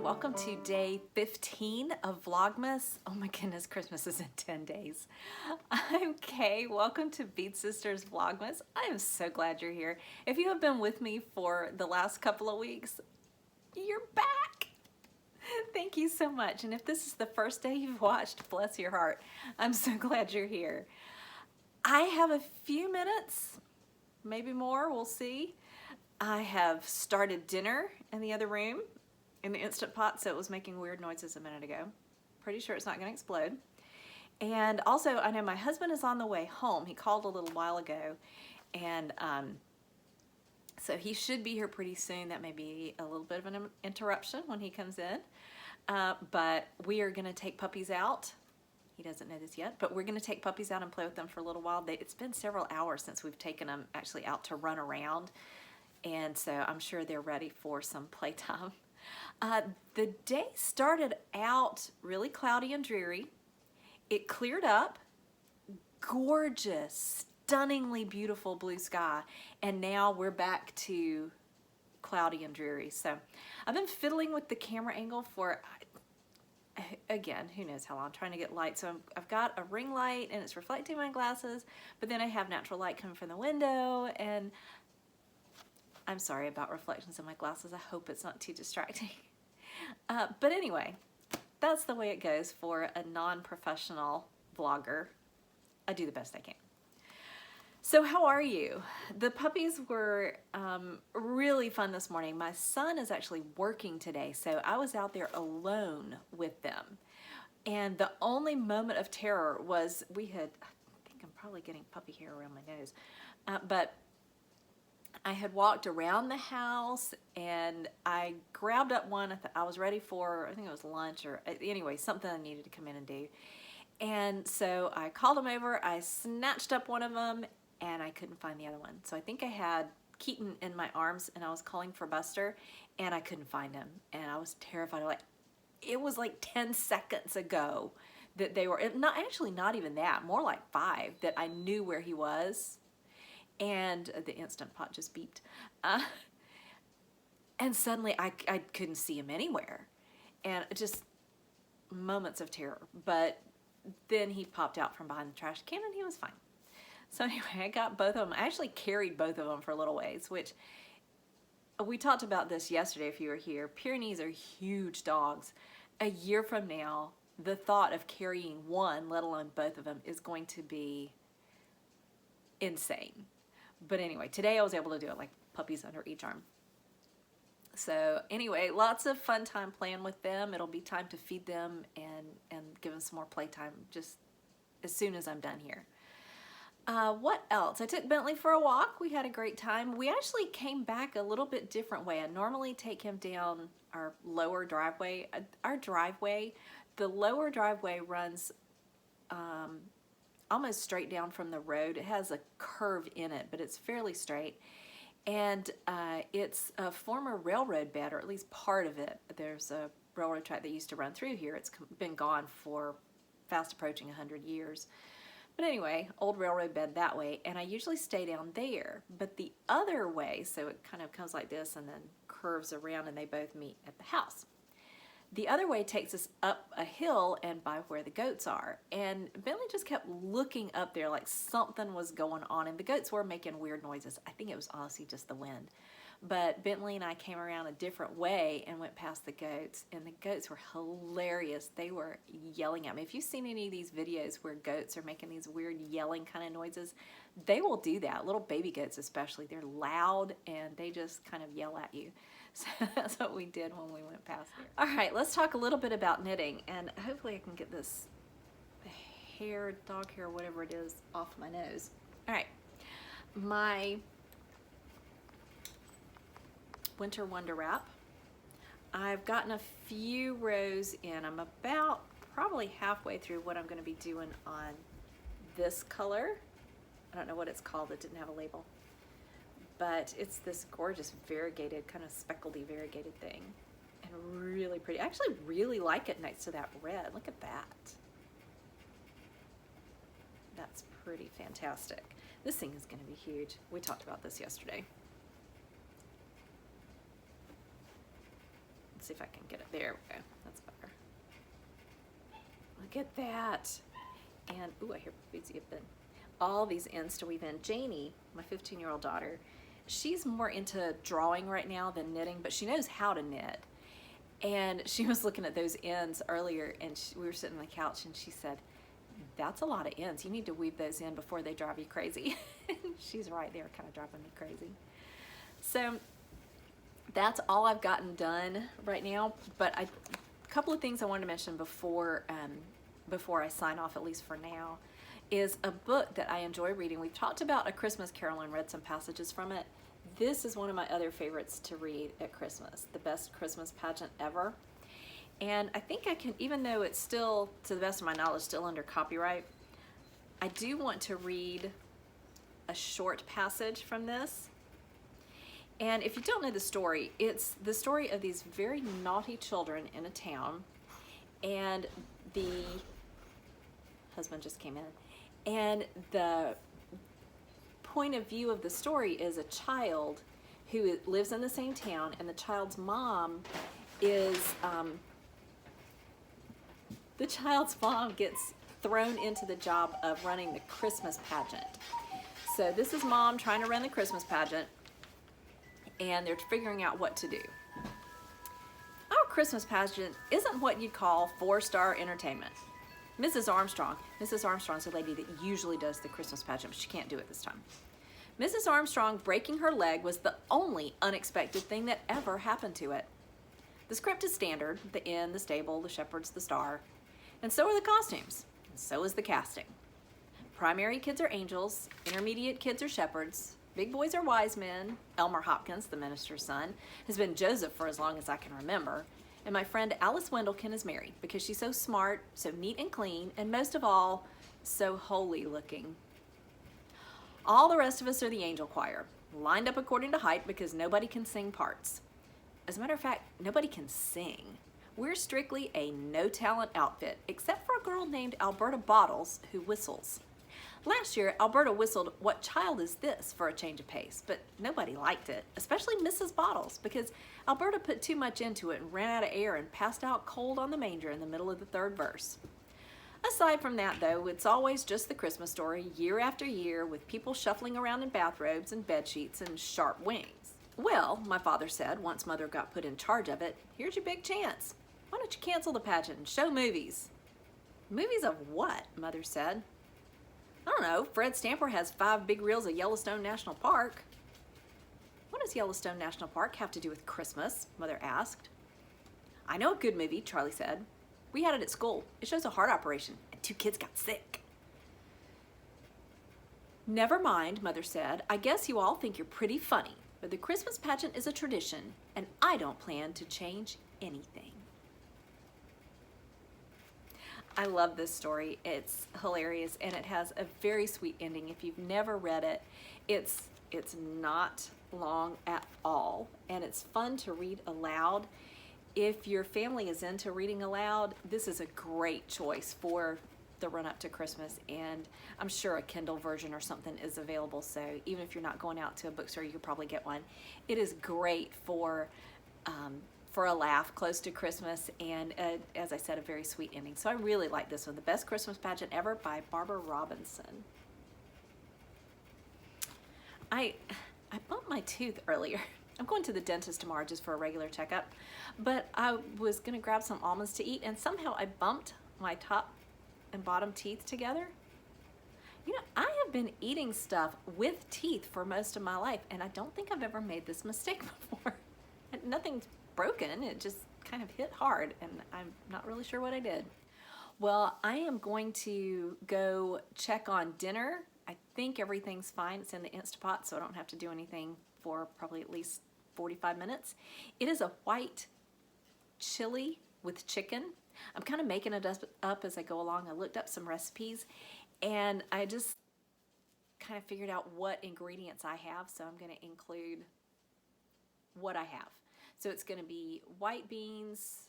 welcome to day 15 of Vlogmas. Oh my goodness, Christmas is in 10 days. I'm Kay, welcome to BedeSisters Vlogmas. I am so glad you're here. If you have been with me for the last couple of weeks, you're back. Thank you so much. And if this is the first day you've watched, bless your heart, I'm so glad you're here. I have a few minutes, maybe more, we'll see. I have started dinner in the other room in the Instant Pot, so it was making weird noises a minute ago. Pretty sure it's not going to explode. And also, I know my husband is on the way home. He called a little while ago, and so he should be here pretty soon. That may be a little bit of an interruption when he comes in. But we are going to take puppies out. He doesn't know this yet, but we're going to take puppies out and play with them for a little while. It's been several hours since we've taken them actually out to run around, and so I'm sure they're ready for some playtime. The day started out really cloudy and dreary. It cleared up, gorgeous, stunningly beautiful blue sky, and now we're back to cloudy and dreary. So I've been fiddling with the camera angle for, again, who knows how long. I'm trying to get light. So I've got a ring light and it's reflecting my glasses, but then I have natural light coming from the window, and I'm sorry about reflections in my glasses. I hope it's not too distracting. But anyway, that's the way it goes for a non-professional vlogger. I do the best I can. So how are you? The puppies were really fun this morning. My son is actually working today, so I was out there alone with them. And the only moment of terror was I think I'm probably getting puppy hair around my nose, but I had walked around the house and I grabbed up one. I was ready for, I think it was lunch or anyway, something I needed to come in and do. And so I called him over, I snatched up one of them, and I couldn't find the other one. So I think I had Keaton in my arms and I was calling for Buster and I couldn't find him. And I was terrified. It was like 10 seconds ago that they were, not even that, more like 5, that I knew where he was. And the Instant Pot just beeped. And suddenly I couldn't see him anywhere. And just moments of terror. But then he popped out from behind the trash can and he was fine. So anyway, I got both of them. I actually carried both of them for a little ways, which we talked about this yesterday if you were here. Pyrenees are huge dogs. A year from now, the thought of carrying one, let alone both of them, is going to be insane. But anyway, today I was able to do it, like puppies under each arm. So anyway, lots of fun time playing with them. It'll be time to feed them and give them some more playtime just as soon as I'm done here. What else? I took Bentley for a walk. We had a great time. We actually came back a little bit different way. I normally take him down our lower driveway. The lower driveway runs almost straight down from the road. It has a curve in it, but it's fairly straight. And it's a former railroad bed, or at least part of it. There's a railroad track that used to run through here. It's been gone for fast approaching 100 years. But anyway, old railroad bed that way, and I usually stay down there. But the other way, so it kind of comes like this and then curves around and they both meet at the house. The other way takes us up a hill and by where the goats are. And Bentley just kept looking up there like something was going on. And the goats were making weird noises. I think it was honestly just the wind. But Bentley and I came around a different way and went past the goats. And the goats were hilarious. They were yelling at me. If you've seen any of these videos where goats are making these weird yelling kind of noises, they will do that. Little baby goats especially. They're loud and they just kind of yell at you. So that's what we did when we went past there. All right, let's talk a little bit about knitting, and hopefully I can get this hair, dog hair, whatever it is, off my nose. All right, my Winter Wonder Wrap. I've gotten a few rows in. I'm about probably halfway through what I'm going to be doing on this color. I don't know what it's called. It didn't have a label. But it's this gorgeous variegated, kind of speckledy variegated thing. And really pretty. I actually really like it next to that red. Look at that. That's pretty fantastic. This thing is going to be huge. We talked about this yesterday. see if I can get it. There we go. That's better. Look at that. And, ooh, I hear Bootsy up in. All these ends to weave in. Janie, my 15-year-old daughter, she's more into drawing right now than knitting, but she knows how to knit. And she was looking at those ends earlier, and we were sitting on the couch, and she said, that's a lot of ends. You need to weave those in before they drive you crazy. She's right. They were kind of driving me crazy. So that's all I've gotten done right now. But a couple of things I wanted to mention before I sign off, at least for now, is a book that I enjoy reading. We've talked about A Christmas Carol and read some passages from it. This is one of my other favorites to read at Christmas, The Best Christmas Pageant Ever. And I think I can, even though it's still, to the best of my knowledge, still under copyright, I do want to read a short passage from this. And if you don't know the story, it's the story of these very naughty children in a town, and the husband just came in, and the point of view of the story is a child who lives in the same town, and the child's mom is gets thrown into the job of running the Christmas pageant. So this is mom trying to run the Christmas pageant, and they're figuring out what to do. Our Christmas pageant isn't what you'd call 4-star entertainment. Mrs. Armstrong's a lady that usually does the Christmas pageant, but she can't do it this time. Mrs. Armstrong breaking her leg was the only unexpected thing that ever happened to it. The script is standard: the inn, the stable, the shepherds, the star. And so are the costumes, and so is the casting. Primary kids are angels, intermediate kids are shepherds, big boys are wise men. Elmer Hopkins, the minister's son, has been Joseph for as long as I can remember. And my friend Alice Wendelkin is married because she's so smart, so neat and clean, and most of all, so holy looking. All the rest of us are the angel choir, lined up according to height because nobody can sing parts. As a matter of fact, nobody can sing. We're strictly a no-talent outfit, except for a girl named Alberta Bottles who whistles. Last year, Alberta whistled "What Child Is This" for a change of pace, but nobody liked it, especially Mrs. Bottles, because Alberta put too much into it and ran out of air and passed out cold on the manger in the middle of the third verse. Aside from that, though, it's always just the Christmas story, year after year, with people shuffling around in bathrobes and bed sheets and sharp wings. Well, my father said, once Mother got put in charge of it, here's your big chance. Why don't you cancel the pageant and show movies? Movies of what? Mother said. I don't know. Fred Stamper has 5 big reels of Yellowstone National Park. What does Yellowstone National Park have to do with Christmas? Mother asked. I know a good movie, Charlie said. We had it at school. It shows a heart operation, and 2 kids got sick. Never mind, Mother said. I guess you all think you're pretty funny, but the Christmas pageant is a tradition, and I don't plan to change anything. I love this story. It's hilarious, and it has a very sweet ending. If you've never read it, it's not long at all, and it's fun to read aloud. If your family is into reading aloud, this is a great choice for the run-up to Christmas, and I'm sure a Kindle version or something is available, so even if you're not going out to a bookstore, you could probably get one. It is great for a laugh close to Christmas, and as I said, a very sweet ending. So I really like this one, The Best Christmas Pageant Ever by Barbara Robinson. I bumped my tooth earlier. I'm going to the dentist tomorrow just for a regular checkup, but I was gonna grab some almonds to eat, and somehow I bumped my top and bottom teeth together. You know, I have been eating stuff with teeth for most of my life, and I don't think I've ever made this mistake before. And nothing's broken, it just kind of hit hard, and I'm not really sure what I did. Well, I am going to go check on dinner. I think everything's fine. It's in the Instapot, so I don't have to do anything for probably at least 45 minutes. It is a white chili with chicken. I'm kind of making it up as I go along. I looked up some recipes, and I just kind of figured out what ingredients I have, so I'm going to include what I have. So it's going to be white beans,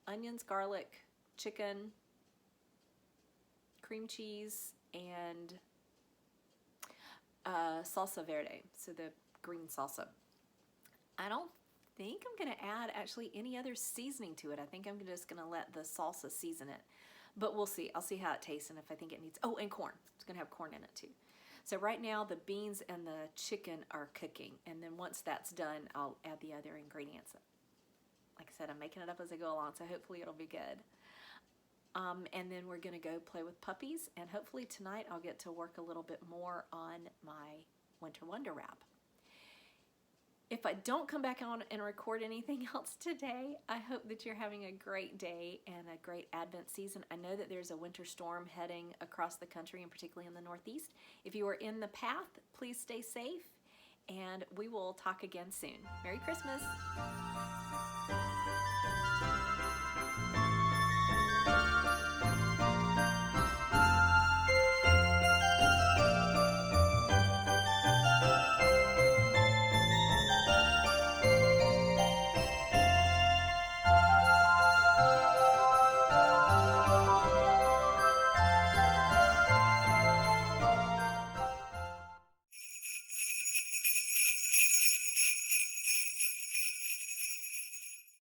onions, garlic, chicken, cream cheese, and salsa verde, so the green salsa. I don't think I'm gonna add actually any other seasoning to it. I think I'm just gonna let the salsa season it, but we'll see. I'll see how it tastes and if I think it needs, oh, and corn. It's gonna have corn in it too. So right now the beans and the chicken are cooking, and then once that's done, I'll add the other ingredients. Like I said, I'm making it up as I go along, so hopefully it'll be good. And then we're gonna go play with puppies, and hopefully tonight I'll get to work a little bit more on my Winter Wonder Wrap. If I don't come back on and record anything else today, I hope that you're having a great day and a great Advent season. I know that there's a winter storm heading across the country, and particularly in the Northeast. If you are in the path, please stay safe, and we will talk again soon. Merry Christmas.